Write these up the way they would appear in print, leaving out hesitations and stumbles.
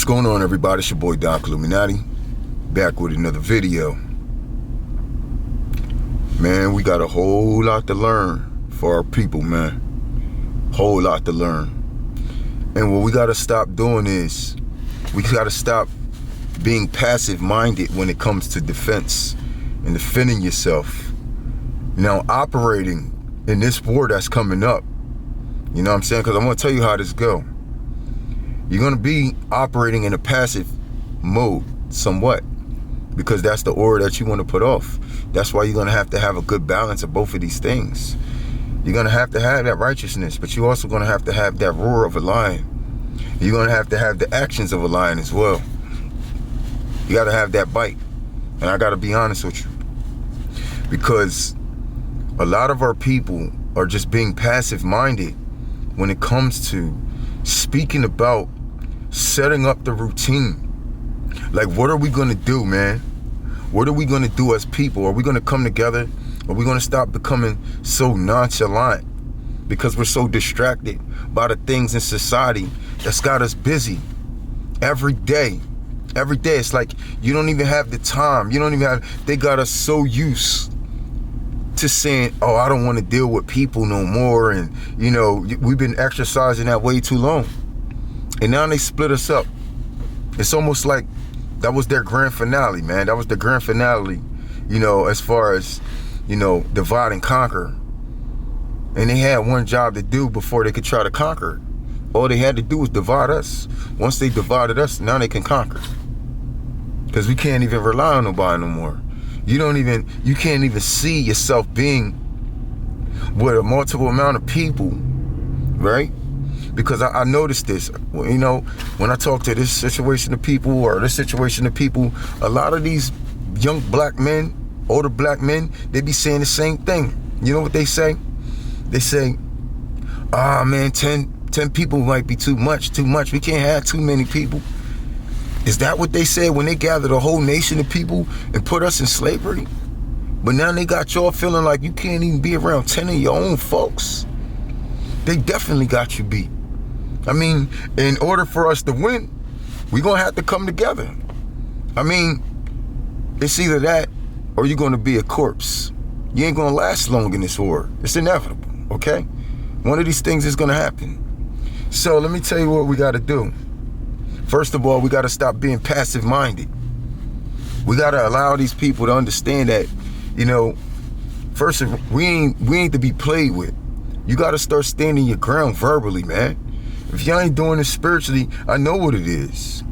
going on, everybody? It's your boy Don Calamity, back with another video. Man, we got a whole lot to learn for our people, man. Whole lot to learn. And what we got to stop doing is we got to stop being passive-minded when it comes to defense and defending yourself. Now, operating in this war that's coming up, you know what I'm saying? Because I'm going to tell you how this go. You're going to be operating in a passive mode somewhat, because that's the aura that you want to put off. That's why you're going to have a good balance of both of these things. You're going to have that righteousness, but you're also going to have that roar of a lion. You're going to have the actions of a lion as well. You got to have that bite. And I got to be honest with you, because a lot of our people are just being passive-minded when it comes to speaking about setting up the routine. Like, what are we going to do, man? What are we going to do as people? Are we going to come together? Are we going to stop becoming so nonchalant because we're so distracted by the things in society that's got us busy every day? Every day, it's like you don't even have the time. They got us so used to saying, oh, I don't want to deal with people no more. And, you know, we've been exercising that way too long. And now they split us up. It's almost like that was their grand finale, man. That was the grand finale, you know, as far as, you know, divide and conquer. And they had one job to do before they could try to conquer. All they had to do was divide us. Once they divided us, now they can conquer. Because we can't even rely on nobody no more. You can't even see yourself being with a multiple amount of people, right? Because I noticed this, you know, when I talk to this situation of people or this situation of people, a lot of these young black men, older black men, they be saying the same thing. You know what they say? They say, man, 10 people might be too much. We can't have too many people. Is that what they said when they gathered a whole nation of people and put us in slavery? But now they got y'all feeling like you can't even be around 10 of your own folks. They definitely got you beat. I mean, in order for us to win, we're going to have to come together. I mean, it's either that or you're going to be a corpse. You ain't going to last long in this war. It's inevitable, okay? One of these things is going to happen. So let me tell you what we got to do. First of all, we got to stop being passive-minded. We got to allow these people to understand that, you know, first, we ain't to be played with. You got to start standing your ground verbally, man. If y'all ain't doing it spiritually, I know what it is.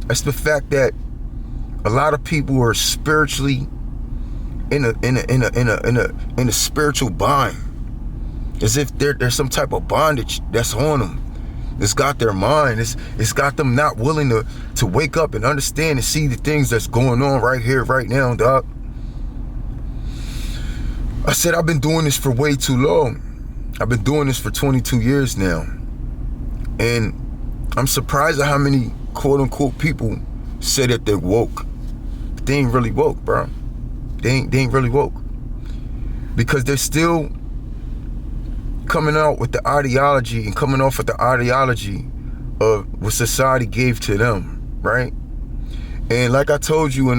That's the fact that a lot of people are spiritually in a spiritual bind, as if there's some type of bondage that's on them. It's got their mind. It's got them not willing to wake up and understand and see the things that's going on right here, right now, dog. I said I've been doing this for way too long. I've been doing this for 22 years now. And I'm surprised at how many quote-unquote people say that they're woke. But they ain't really woke, bro. They ain't really woke. Because they're still coming out with the ideology and coming off with the ideology of what society gave to them, right? And like I told you in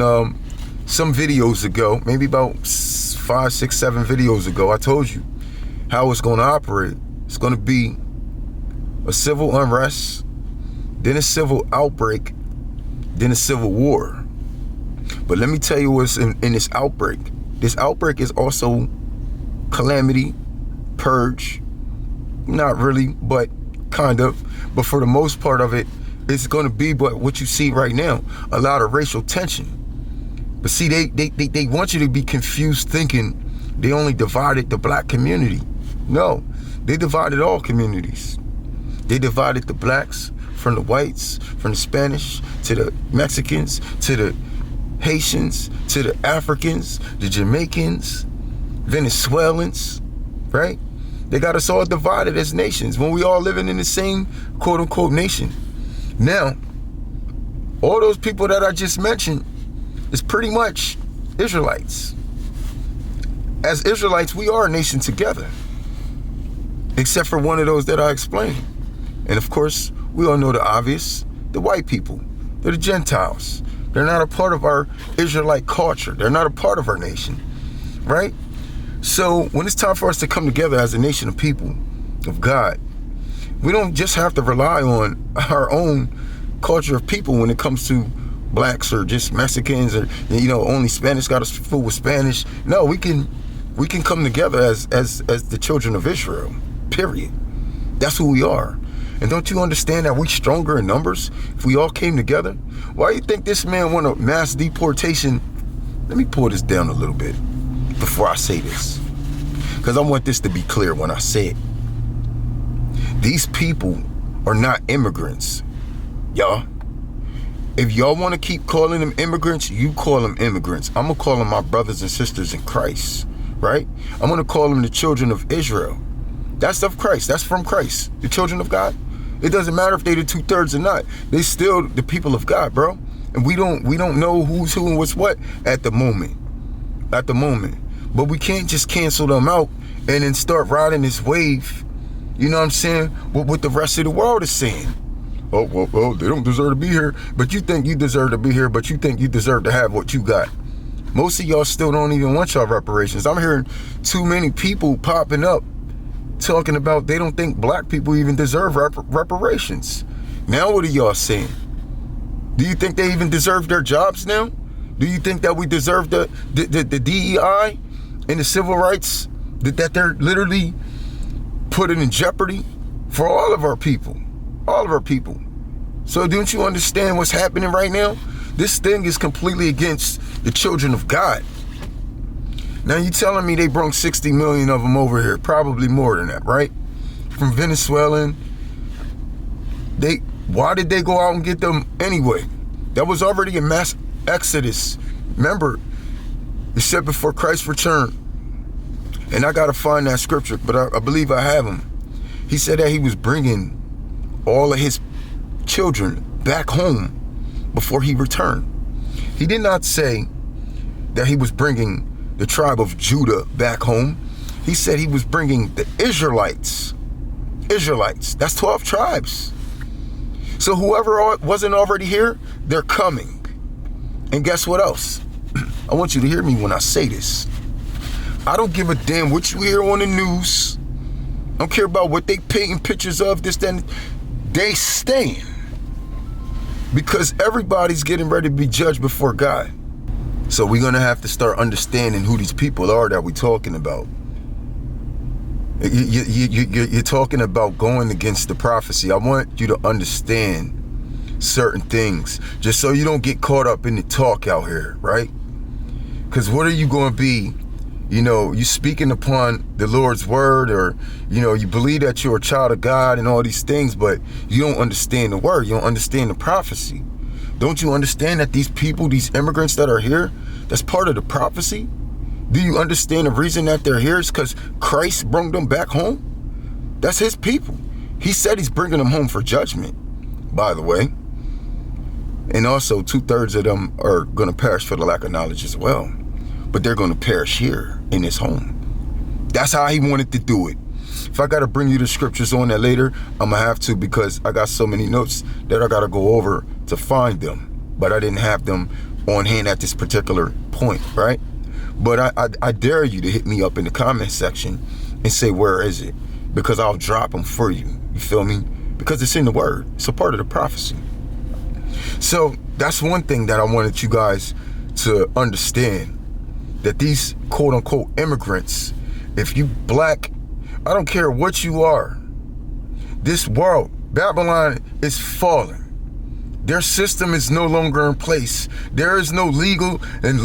some videos ago, maybe about 5, 6, 7 videos ago, I told you how it's going to operate. It's going to be a civil unrest, then a civil outbreak, then a civil war. But let me tell you what's in this outbreak. This outbreak is also calamity, purge. Not really, but kind of. But for the most part of it, it's going to be but what you see right now, a lot of racial tension. But see, they want you to be confused thinking they only divided the black community. No, they divided all communities. They divided the blacks from the whites, from the Spanish, to the Mexicans, to the Haitians, to the Africans, the Jamaicans, Venezuelans, right? They got us all divided as nations when we all living in the same quote-unquote nation. Now, all those people that I just mentioned is pretty much Israelites. As Israelites, we are a nation together, except for one of those that I explained. And of course, we all know the obvious, the white people. They're the Gentiles. They're not a part of our Israelite culture. They're not a part of our nation, right? So when it's time for us to come together as a nation of people of God, we don't just have to rely on our own culture of people when it comes to blacks or just Mexicans or, only Spanish got us fool with Spanish. No, we can come together as the children of Israel, period. That's who we are. And don't you understand that we're stronger in numbers if we all came together? Why do you think this man want a mass deportation? Let me pull this down a little bit before I say this, because I want this to be clear when I say it. These people are not immigrants, y'all. If y'all want to keep calling them immigrants, you call them immigrants. I'm going to call them my brothers and sisters in Christ, right? I'm going to call them the children of Israel. That's of Christ. That's from Christ. The children of God. It doesn't matter if they're the 2/3 or not. They still the people of God, bro. And we don't know who's who and what's what at the moment. But we can't just cancel them out and then start riding this wave. You know what I'm saying? What the rest of the world is saying. Oh, well, they don't deserve to be here. But you think you deserve to be here, but you think you deserve to have what you got. Most of y'all still don't even want y'all reparations. I'm hearing too many people popping up talking about they don't think black people even deserve reparations. Now what are y'all saying? Do you think they even deserve their jobs now? Do you think that we deserve the DEI and the civil rights that they're literally putting in jeopardy for all of our people? All of our people. So don't you understand what's happening right now? This thing is completely against the children of God. Now you telling me they brought 60 million of them over here, probably more than that, right? From Venezuelan. Why did they go out and get them anyway? That was already a mass exodus. Remember, it said before Christ's return. And I got to find that scripture, but I believe I have him. He said that he was bringing all of his children back home before he returned. He did not say that he was bringing the tribe of Judah back home. He said he was bringing the Israelites. That's 12 tribes. So whoever wasn't already here, they're coming. And guess what else? I want you to hear me when I say this. I don't give a damn what you hear on the news. I don't care about what they painting pictures of, this, then. They staying. Because everybody's getting ready to be judged before God. So we're going to have to start understanding who these people are that we're talking about. You're talking about going against the prophecy. I want you to understand certain things just so you don't get caught up in the talk out here, right? Because what are you going to be? You speaking upon the Lord's word, or, you believe that you're a child of God and all these things, but you don't understand the word. You don't understand the prophecy. Don't you understand that these people, these immigrants that are here, that's part of the prophecy? Do you understand the reason that they're here is because Christ brought them back home? That's his people. He said he's bringing them home for judgment, by the way. And also 2/3 of them are going to perish for the lack of knowledge as well. But they're going to perish here in his home. That's how he wanted to do it. If I got to bring you the scriptures on that later, I'm going to have to, because I got so many notes that I got to go over to find them. But I didn't have them on hand at this particular point, right? But I dare you to hit me up in the comment section and say, where is it? Because I'll drop them for you. You feel me? Because it's in the word. It's a part of the prophecy. So that's one thing that I wanted you guys to understand. That these quote unquote immigrants, if you black, I don't care what you are, this world, Babylon is falling. Their system is no longer in place. There is no legal and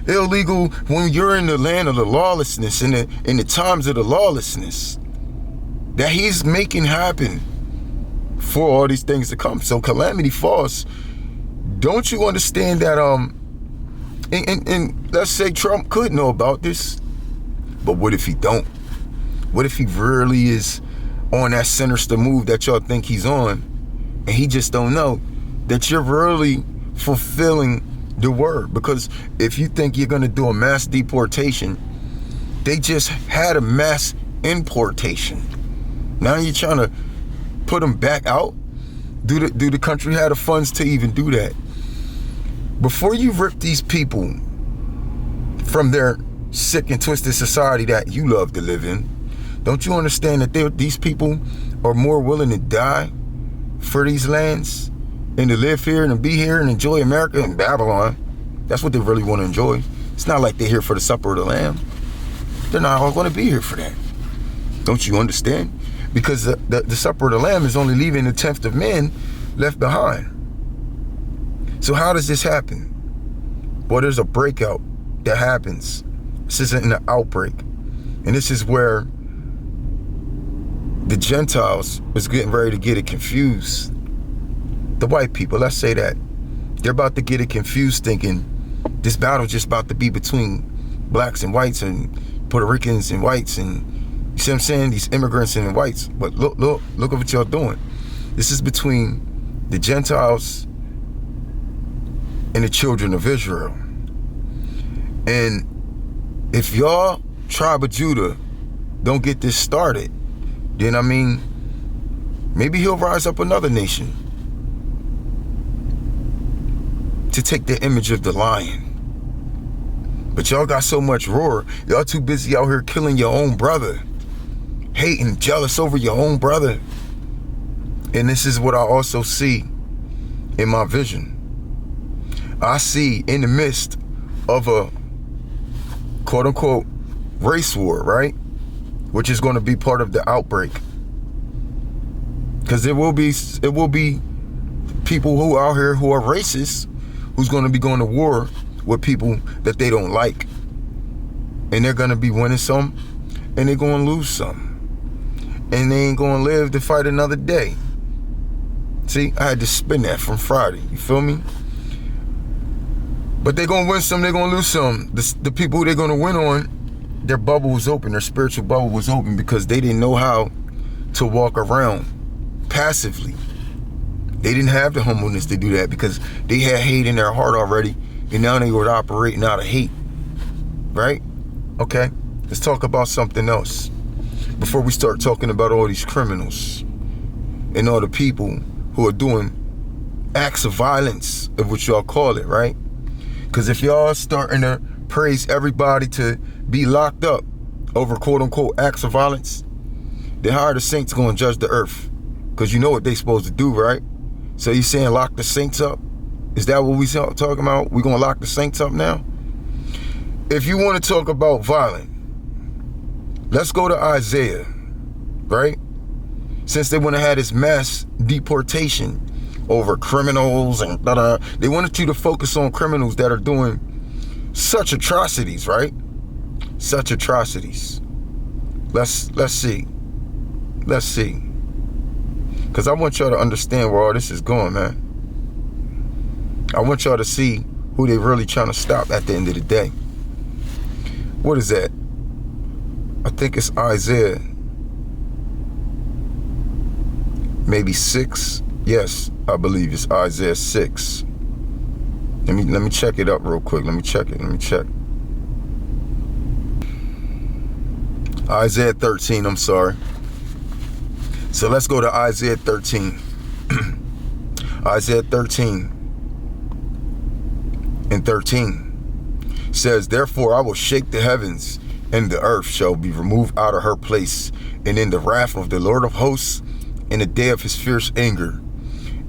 illegal when you're in the land of the lawlessness, in the times of the lawlessness that he's making happen for all these things to come. So calamity falls. Don't you understand that And let's say Trump could know about this, but what if he don't? What if he really is on that sinister move that y'all think he's on, and he just don't know that you're really fulfilling the word? Because if you think you're going to do a mass deportation, they just had a mass importation. Now you're trying to put them back out. Do the country have the funds to even do that? Before you rip these people from their sick and twisted society that you love to live in, don't you understand that these people are more willing to die for these lands and to live here and to be here and enjoy America and Babylon? That's what they really want to enjoy. It's not like they're here for the supper of the Lamb. They're not all going to be here for that. Don't you understand? Because the supper of the Lamb is only leaving a tenth of men left behind. So how does this happen? Well, there's a breakout that happens. This isn't an outbreak. And this is where the Gentiles is getting ready to get it confused. The white people, let's say that. They're about to get it confused, thinking this battle's just about to be between blacks and whites and Puerto Ricans and whites, and you see what I'm saying? These immigrants and whites. But look at what y'all doing. This is between the Gentiles and the children of Israel. And if y'all, tribe of Judah, don't get this started, then I mean, maybe he'll rise up another nation to take the image of the lion. But y'all got so much roar. Y'all too busy out here killing your own brother, hating, jealous over your own brother. And this is what I also see in my vision. I see in the midst of a quote unquote race war, right? Which is going to be part of the outbreak. Because it will be people who are out here who are racist, who's going to be going to war with people that they don't like. And they're going to be winning some, and they're going to lose some. And they ain't going to live to fight another day. See, I had to spin that from Friday. You feel me? But they're going to win some, they're going to lose some. The people who they're going to win on, their bubble was open, their spiritual bubble was open, because they didn't know how to walk around passively. They didn't have the humbleness to do that because they had hate in their heart already, and now they were operating out of hate, right? Okay, let's talk about something else before we start talking about all these criminals and all the people who are doing acts of violence, of what y'all call it, right? Because if y'all starting to praise everybody to be locked up over quote-unquote acts of violence, then how are the saints going to judge the earth? Because you know what they supposed to do, right? So you saying lock the saints up? Is that what we talking about? We going to lock the saints up now? If you want to talk about violent, let's go to Isaiah, right? Since they want to have this mass deportation over criminals and they wanted you to focus on criminals that are doing such atrocities, right? Such atrocities. Let's see. Let's see. Because I want y'all to understand where all this is going, man. I want y'all to see who they really trying to stop at the end of the day. What is that? I think it's Isaiah. Maybe 6. Yes, I believe it's Isaiah 6. Let me check it up real quick. Let me check. Isaiah 13, I'm sorry. So let's go to Isaiah 13. Isaiah 13 and 13 says, "Therefore I will shake the heavens, and the earth shall be removed out of her place, and in the wrath of the Lord of hosts, in the day of his fierce anger.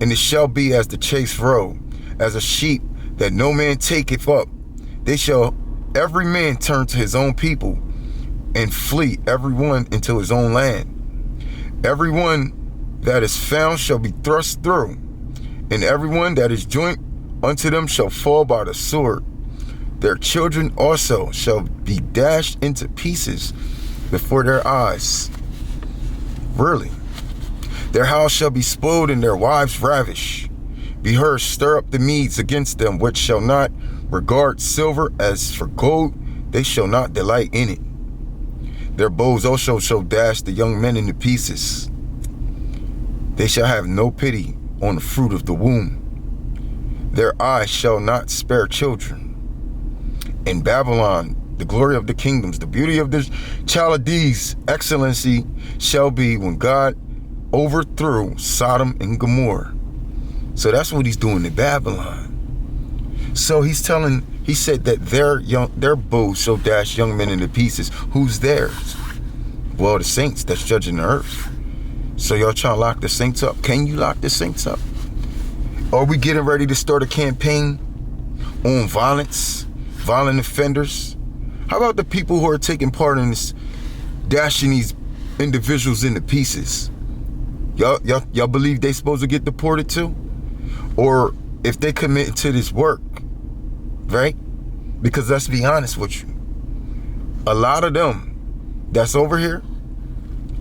And it shall be as the chased roe, as a sheep that no man taketh up. They shall every man turn to his own people, and flee every one into his own land. Every one that is found shall be thrust through, and every one that is joined unto them shall fall by the sword. Their children also shall be dashed into pieces before their eyes." Really? "Their house shall be spoiled, and their wives ravished. Be heard, stir up the Medes against them, which shall not regard silver. As for gold, they shall not delight in it. Their bows also shall dash the young men into pieces. They shall have no pity on the fruit of the womb. Their eyes shall not spare children. In Babylon, the glory of the kingdoms, the beauty of the Chaldees, excellency shall be when God overthrew Sodom and Gomorrah. So that's what he's doing in Babylon. So he said that their bows shall dash young men into pieces. Who's theirs? Well, the saints that's judging the earth. So y'all trying to lock the saints up? Can you lock the saints up? Are we getting ready to start a campaign on violence, violent offenders? How about the people who are taking part in this, dashing these individuals into pieces? Y'all believe they supposed to get deported too? Or if they commit to this work, right? Because let's be honest with you, a lot of them that's over here,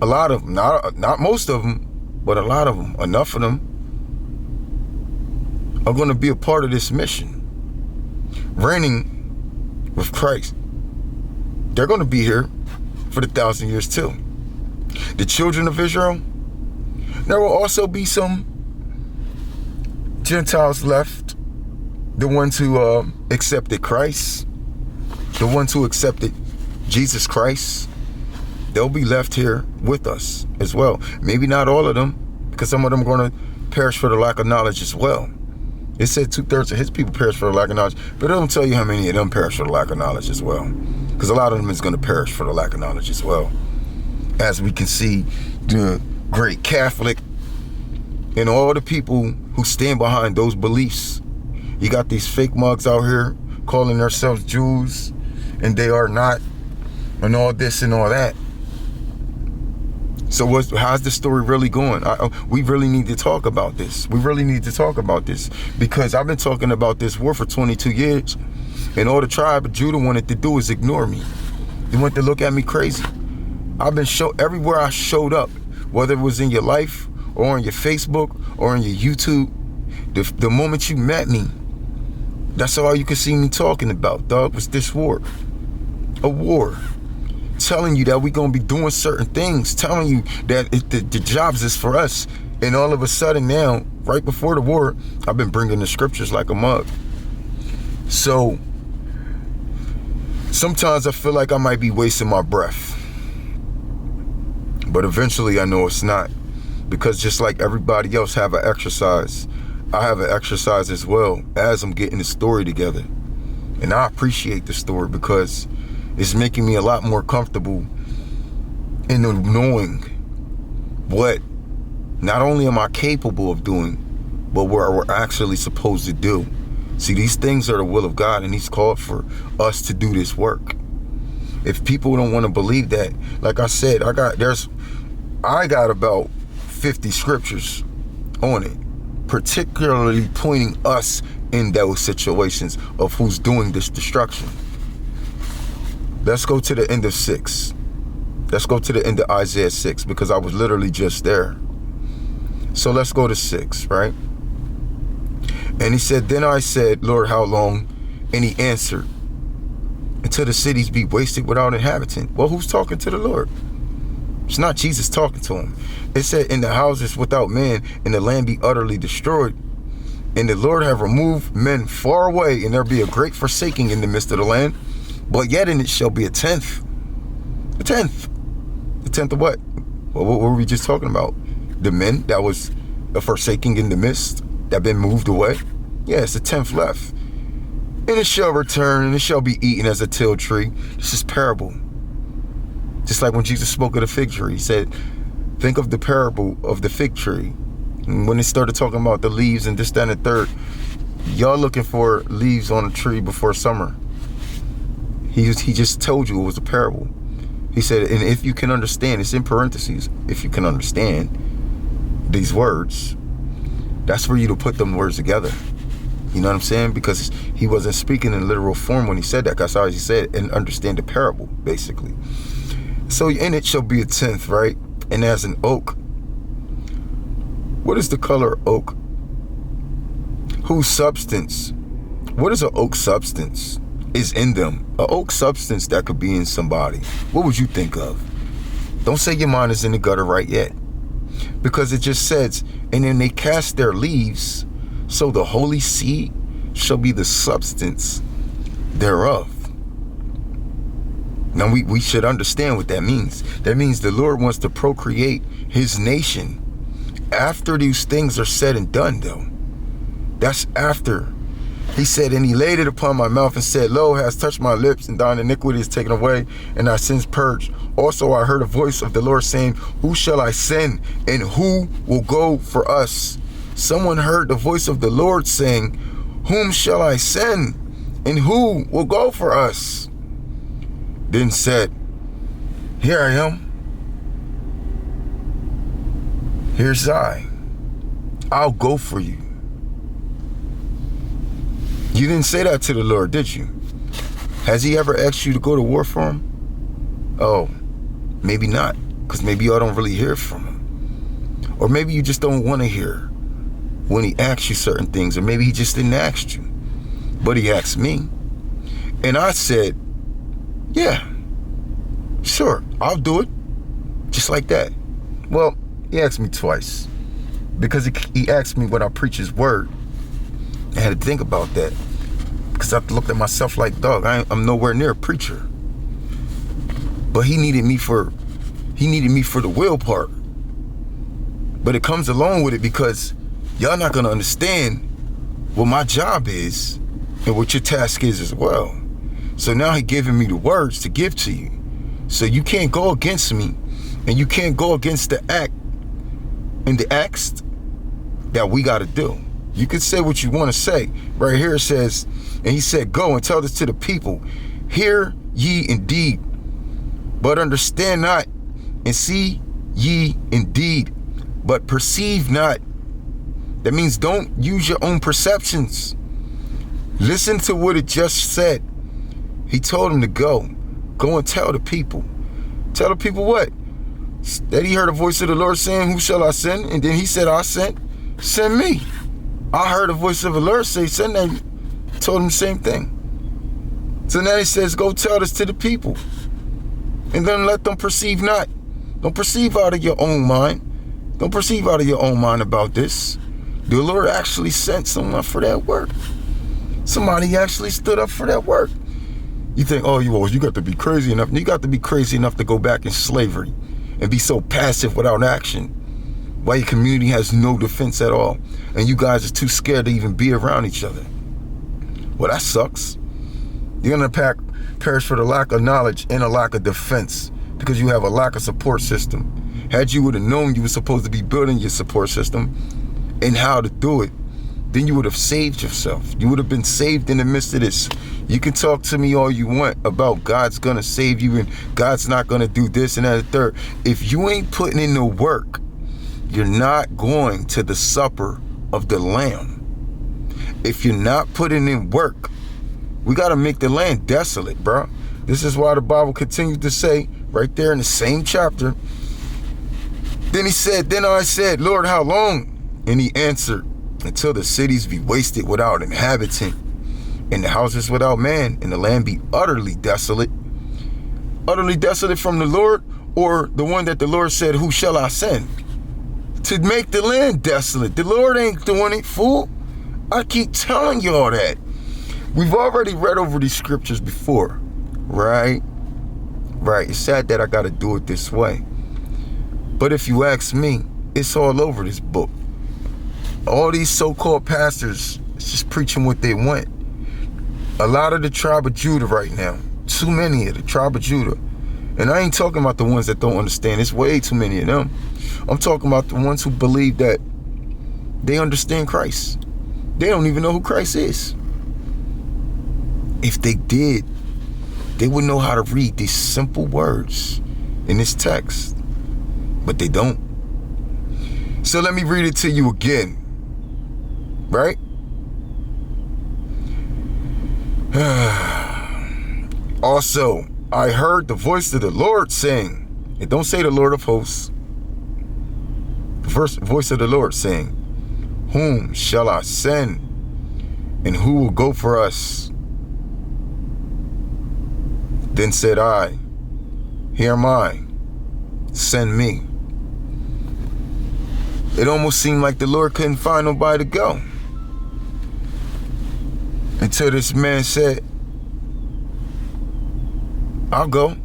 a lot of them, not most of them, but a lot of them, enough of them, are going to be a part of this mission, reigning with Christ. They're going to be here for the 1,000 years too. The children of Israel, there will also be some Gentiles left, the ones who accepted Christ, the ones who accepted Jesus Christ. They'll be left here with us as well. Maybe not all of them, because some of them are going to perish for the lack of knowledge as well. It said 2/3 of his people perish for the lack of knowledge, but it don't tell you how many of them perish for the lack of knowledge as well, because a lot of them is going to perish for the lack of knowledge as well. As we can see, the great Catholic and all the people who stand behind those beliefs. You got these fake mugs out here calling themselves Jews, and they are not, and all this and all that. So how's the story really going? We really need to talk about this. We really need to talk about this, because I've been talking about this war for 22 years, and all the tribe of Judah wanted to do is ignore me. They wanted to look at me crazy. I've been everywhere I showed up, whether it was in your life or on your Facebook or on your YouTube. The moment you met me, that's all you could see me talking about, dog, was this war. A war. Telling you that we're going to be doing certain things, telling you that the jobs is for us. And all of a sudden now, right before the war, I've been bringing the scriptures like a mug. So sometimes I feel like I might be wasting my breath. But eventually I know it's not. Because just like everybody else have an exercise, I have an exercise as well as I'm getting the story together. And I appreciate the story because it's making me a lot more comfortable in knowing what not only am I capable of doing, but what we're actually supposed to do. See, these things are the will of God, and he's called for us to do this work. If people don't want to believe that, like I said, I got about 50 scriptures on it, particularly pointing us in those situations of who's doing this destruction. Let's go to the end of 6. Let's go to the end of Isaiah 6, because I was literally just there. So let's go to 6, right? And he said, then I said, Lord, how long? And he answered, until the cities be wasted without inhabitant. Well, who's talking to the Lord? It's not Jesus talking to him. It said, in the houses without man, and the land be utterly destroyed. And the Lord have removed men far away, and there be a great forsaking in the midst of the land. But yet in it shall be a tenth. A tenth. A tenth of what? Well, what were we just talking about? The men that was a forsaking in the midst, that been moved away? Yeah, it's a tenth left. And it shall return, and it shall be eaten as a tilled tree. This is parable. Just like when Jesus spoke of the fig tree, he said, think of the parable of the fig tree. And when they started talking about the leaves and this, that, and the third, y'all looking for leaves on a tree before summer. He just told you it was a parable. He said, and if you can understand, it's in parentheses, if you can understand these words, that's for you to put them words together. You know what I'm saying? Because he wasn't speaking in literal form when he said that. That's how he said, and understand the parable, basically. So in it shall be a tenth, right? And as an oak. What is the color oak? Whose substance? What is an oak substance? Is in them. An oak substance that could be in somebody. What would you think of? Don't say your mind is in the gutter right yet. Because it just says, and then they cast their leaves, so the holy seed shall be the substance thereof. Now we should understand what that means. That means the Lord wants to procreate his nation after these things are said and done, though. That's after. He said, and he laid it upon my mouth and said, Lo, has touched my lips, and thine iniquity is taken away, and thy sins purged. Also I heard a voice of the Lord saying, who shall I send, and who will go for us? Someone heard the voice of the Lord saying, whom shall I send, and who will go for us? Then said, here I am. Here's I. I'll go for you. You didn't say that to the Lord, did you? Has he ever asked you to go to war for him? Oh, maybe not, because maybe y'all don't really hear from him. Or maybe you just don't want to hear when he asks you certain things, or maybe he just didn't ask you. But he asked me. And I said, yeah, sure, I'll do it. Just like that. Well, he asked me twice. Because he asked me when I preach his word. I had to think about that, because I looked at myself like, dog, I'm nowhere near a preacher. But he needed me for the will part. But it comes along with it, because y'all not gonna understand what my job is and what your task is as well. So now he giving me the words to give to you. So you can't go against me, and you can't go against the act and the acts that we gotta do. You can say what you want to say. Right here it says, and he said, go and tell this to the people. Hear ye indeed, but understand not, and see ye indeed, but perceive not. That means don't use your own perceptions. Listen to what it just said. He told him to go. Go and tell the people. Tell the people what? That he heard a voice of the Lord saying, who shall I send? And then he said, I sent. Send me. I heard a voice of the Lord say, send them. Told him the same thing. So now he says, go tell this to the people. And then let them perceive not. Don't perceive out of your own mind. Don't perceive out of your own mind about this. The Lord actually sent someone for that work. Somebody actually stood up for that work. You think, oh, you got to be crazy enough. You got to be crazy enough to go back in slavery and be so passive without action, while your community has no defense at all, and you guys are too scared to even be around each other. Well, that sucks. You're gonna perish for the lack of knowledge and a lack of defense, because you have a lack of support system. Had you would have known you were supposed to be building your support system and how to do it, then you would have saved yourself. You would have been saved in the midst of this. You can talk to me all you want about God's gonna save you and God's not gonna do this and that and third. If you ain't putting in the work, you're not going to the supper of the Lamb. If you're not putting in work, we got to make the land desolate, bro. This is why the Bible continues to say, right there in the same chapter, then I said, Lord, how long? And he answered, until the cities be wasted without inhabitant, and the houses without man, and the land be utterly desolate. Utterly desolate from the Lord, or the one that the Lord said, who shall I send? To make the land desolate. The Lord ain't doing it, fool. I keep telling y'all that. We've already read over these scriptures before, right? Right. It's sad that I got to do it this way. But if you ask me, it's all over this book. All these so-called pastors is just preaching what they want. A lot of the tribe of Judah right now. Too many of the tribe of Judah. And I ain't talking about the ones that don't understand. It's way too many of them. I'm talking about the ones who believe that they understand Christ. They don't even know who Christ is. If they did, they would know how to read these simple words in this text. But they don't. So let me read it to you again. Right? Also, I heard the voice of the Lord saying, and don't say the Lord of hosts, the voice of the Lord saying, whom shall I send, and who will go for us? Then said I, here am I, send me. It almost seemed like the Lord couldn't find nobody to go, until this man said, I'll go.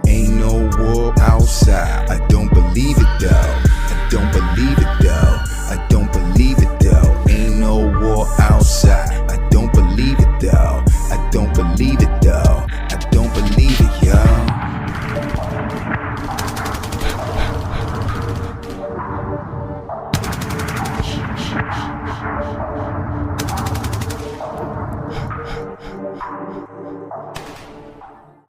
Ain't no war outside, I don't believe it though.